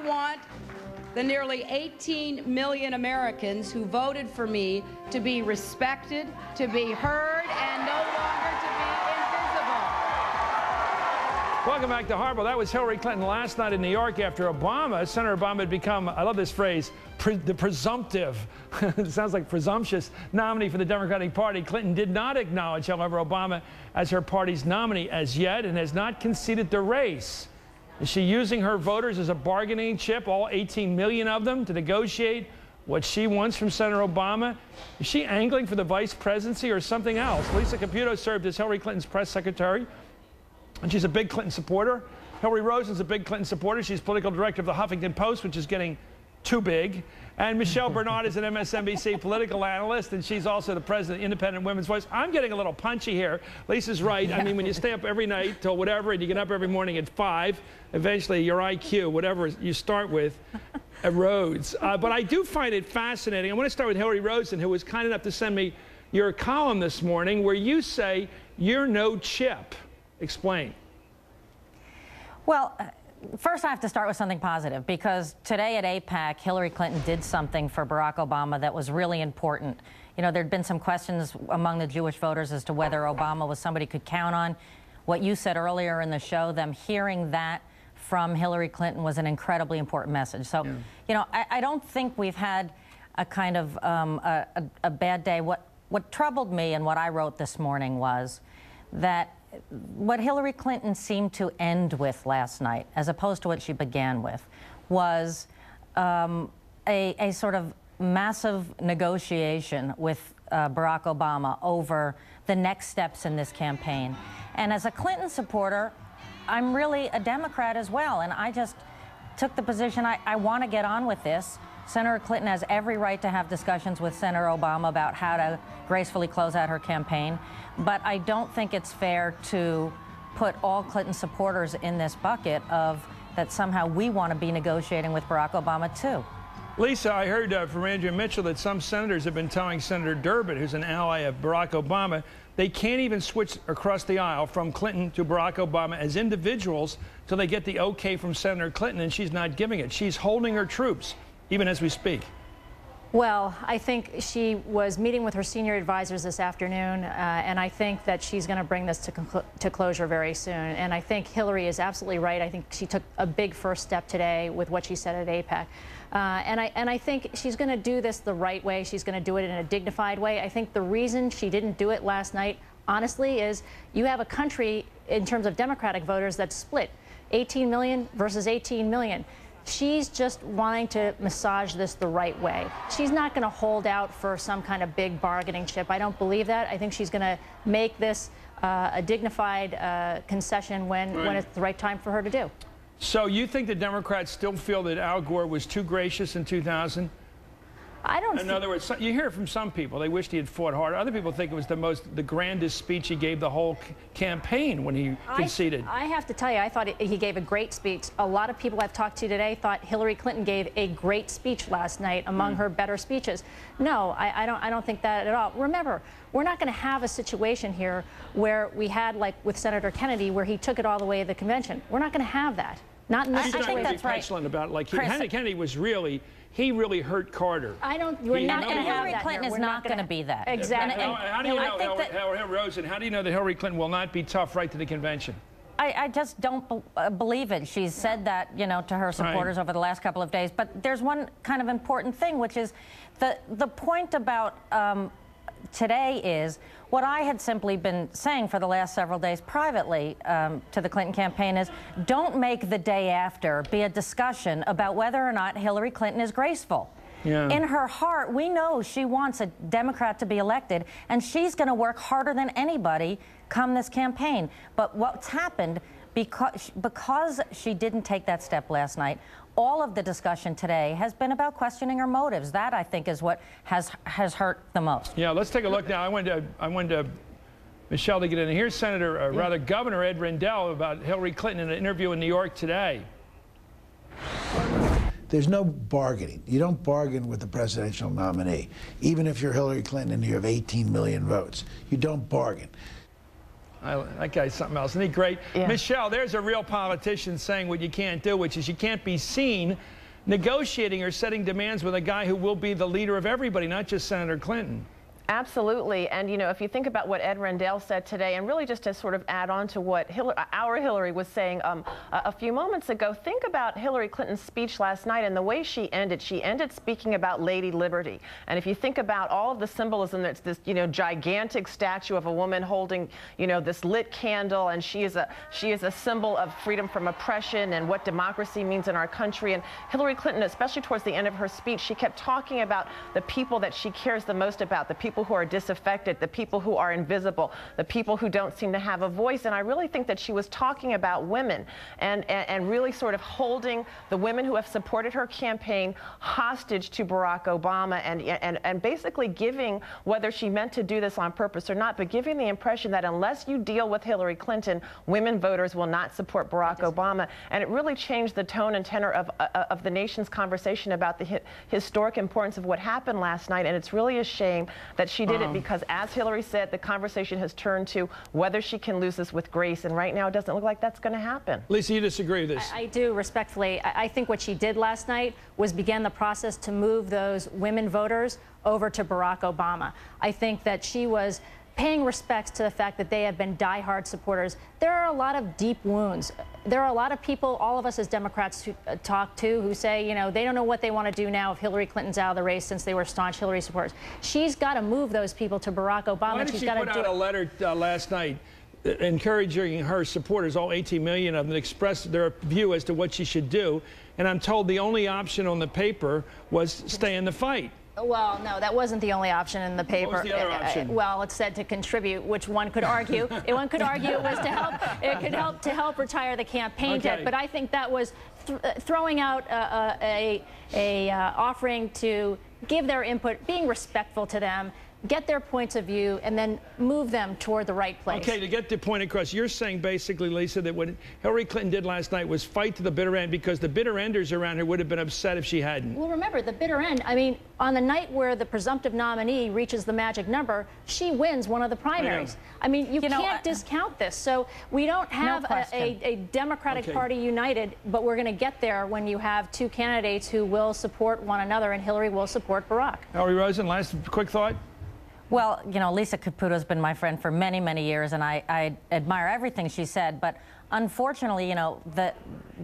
want the nearly 18 million Americans who voted for me to be respected, to be heard, and no longer to be invisible. Welcome back to Harbaugh. That was Hillary Clinton last night in New York after Obama. Senator Obama had become, I love this phrase, the presumptive, it sounds like presumptuous, nominee for the Democratic Party. Clinton did not acknowledge, however, Obama as her party's nominee as yet and has not conceded the race. Is she using her voters as a bargaining chip, all 18 million of them, to negotiate what she wants from Senator Obama? Is she angling for the vice presidency or something else? Lisa Caputo served as Hillary Clinton's press secretary, and she's a big Clinton supporter. Hillary Rosen's a big Clinton supporter. She's political director of the Huffington Post, which is getting too big. And Michelle Bernard is an MSNBC political analyst, and she's also the president of Independent Women's Voice. I'm getting a little punchy here. Lisa's right. I mean, when you stay up every night till whatever, and you get up every morning at 5, eventually your IQ, whatever you start with, erodes. But I do find it fascinating. I want to start with Hillary Rosen, who was kind enough to send me your column this morning where you say you're no chip. Explain. Well, first I have to start with something positive, because today at AIPAC, Hillary Clinton did something for Barack Obama that was really important. You know, there'd been some questions among the Jewish voters as to whether Obama was somebody could count on. What you said earlier in the show, them hearing that from Hillary Clinton was an incredibly important message. So, you know, I don't think we've had a kind of a bad day. What troubled me and what I wrote this morning was that what Hillary Clinton seemed to end with last night, as opposed to what she began with, was a sort of massive negotiation with Barack Obama over the next steps in this campaign. And as a Clinton supporter, I'm really a Democrat as well, and I just took the position I want to get on with this. Senator Clinton has every right to have discussions with Senator Obama about how to gracefully close out her campaign, but I don't think it's fair to put all Clinton supporters in this bucket of that somehow we want to be negotiating with Barack Obama too. Lisa, I heard from Andrea Mitchell that some senators have been telling Senator Durbin, who's an ally of Barack Obama, they can't even switch across the aisle from Clinton to Barack Obama as individuals till they get the okay from Senator Clinton, and she's not giving it. She's holding her troops, even as we speak. Well, I think she was meeting with her senior advisors this afternoon, and I think that she's going to bring this to closure very soon. And I think Hillary is absolutely right. I think she took a big first step today with what she said at AIPAC. And I think she's going to do this the right way. She's going to do it in a dignified way. I think the reason she didn't do it last night, honestly, is you have a country in terms of Democratic voters that's split, 18 million versus 18 million. She's just wanting to massage this the right way. She's not going to hold out for some kind of big bargaining chip. I don't believe that. I think she's going to make this a dignified concession when it's the right time for her to do. So you think the Democrats still feel that Al Gore was too gracious in 2000? I don't. In other words, you hear from some people, they wished he had fought harder. Other people think it was the grandest speech he gave the whole campaign when he conceded. I have to tell you, I thought he gave a great speech. A lot of people I've talked to today thought Hillary Clinton gave a great speech last night, among her better speeches. No, I don't think that at all. Remember, we're not going to have a situation here where we had, like with Senator Kennedy, where he took it all the way to the convention. We're not going to have that. Not in this situation. I think that's right. Petulant about it. Like Kennedy was really. He really hurt Carter. We're not going to have Hillary Clinton is not going to be that. Exactly. How do you know, Hillary Rosen, how do you know that Hillary Clinton will not be tough right to the convention? I just don't believe it. She's said that, you know, to her supporters over the last couple of days. But there's one kind of important thing, which is the point about today is what I had simply been saying for the last several days privately to the Clinton campaign is don't make the day after be a discussion about whether or not Hillary Clinton is graceful. Yeah. In her heart, we know she wants a Democrat to be elected, and she's going to work harder than anybody come this campaign. But what's happened, because she didn't take that step last night, all of the discussion today has been about questioning her motives. That, I think, is what has hurt the most. Yeah, let's take a look now. I wanted Michelle to get in. Here's Governor Ed Rendell about Hillary Clinton in an interview in New York today. There's no bargaining. You don't bargain with the presidential nominee. Even if you're Hillary Clinton and you have 18 million votes, you don't bargain. That guy's something else. Isn't he great? Yeah. Michelle, there's a real politician saying what you can't do, which is you can't be seen negotiating or setting demands with a guy who will be the leader of everybody, not just Senator Clinton. Absolutely. And, you know, if you think about what Ed Rendell said today, and really just to sort of add on to what our Hillary was saying a few moments ago, think about Hillary Clinton's speech last night and the way she ended speaking about Lady Liberty. And if you think about all of the symbolism, that's this, you know, gigantic statue of a woman holding, you know, this lit candle, and she is a symbol of freedom from oppression and what democracy means in our country. And Hillary Clinton, especially towards the end of her speech, she kept talking about the people that she cares the most about, the people who are disaffected, the people who are invisible, the people who don't seem to have a voice. And I really think that she was talking about women and really sort of holding the women who have supported her campaign hostage to Barack Obama and basically giving, whether she meant to do this on purpose or not, but giving the impression that unless you deal with Hillary Clinton, women voters will not support Barack Obama. And it really changed the tone and tenor of the nation's conversation about the historic importance of what happened last night. And it's really a shame that she did it because, as Hillary said, the conversation has turned to whether she can lose this with grace. And right now, it doesn't look like that's going to happen. Lisa, you disagree with this? I do, respectfully. I think what she did last night was begin the process to move those women voters over to Barack Obama. I think that she was paying respects to the fact that they have been diehard supporters. There are a lot of deep wounds. There are a lot of people, all of us as Democrats who talk to, who say, you know, they don't know what they want to do now if Hillary Clinton's out of the race, since they were staunch Hillary supporters. She's got to move those people to Barack Obama. Why did she put out a letter last night encouraging her supporters, all 18 million of them, to express their view as to what she should do? And I'm told the only option on the paper was stay in the fight. Well, no, that wasn't the only option in the paper. What was the other option? Well, it said to contribute, which one could argue. One could argue it was to help. It could help to help retire the campaign debt. But I think that was throwing out a offering to give their input, being respectful to them, get their points of view, and then move them toward the right place. Okay, to get the point across, you're saying basically, Lisa, that what Hillary Clinton did last night was fight to the bitter end, because the bitter enders around her would have been upset if she hadn't. Well, remember, the bitter end, I mean, on the night where the presumptive nominee reaches the magic number, she wins one of the primaries. I mean, you can't discount this. So we don't have a Democratic Party united, but we're going to get there when you have two candidates who will support one another, and Hillary will support Barack. Hillary Rosen, last quick thought. Well, you know, Lisa Caputo's been my friend for many, many years, and I admire everything she said. But unfortunately, you know,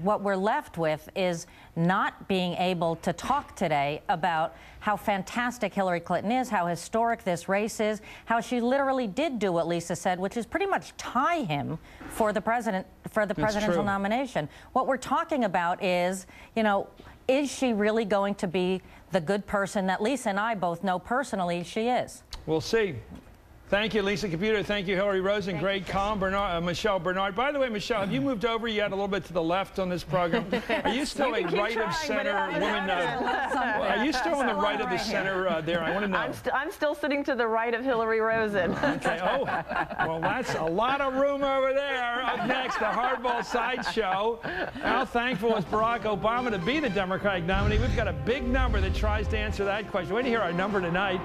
what we're left with is not being able to talk today about how fantastic Hillary Clinton is, how historic this race is, how she literally did do what Lisa said, which is pretty much tie him for the presidential nomination. What we're talking about is, you know, is she really going to be the good person that Lisa and I both know personally she is? We'll see. Thank you, Lisa Caputo. Thank you, Hillary Rosen. Great calm. Michelle Bernard. By the way, Michelle, have you moved over yet a little bit to the left on this program? Are you still a right-of-center woman? Are you still on the right of the center there? I want to know. I'm still sitting to the right of Hillary Rosen. Okay. Oh, well, that's a lot of room over there. Up next, the Hardball Sideshow. How thankful is Barack Obama to be the Democratic nominee? We've got a big number that tries to answer that question. Wait to hear our number tonight.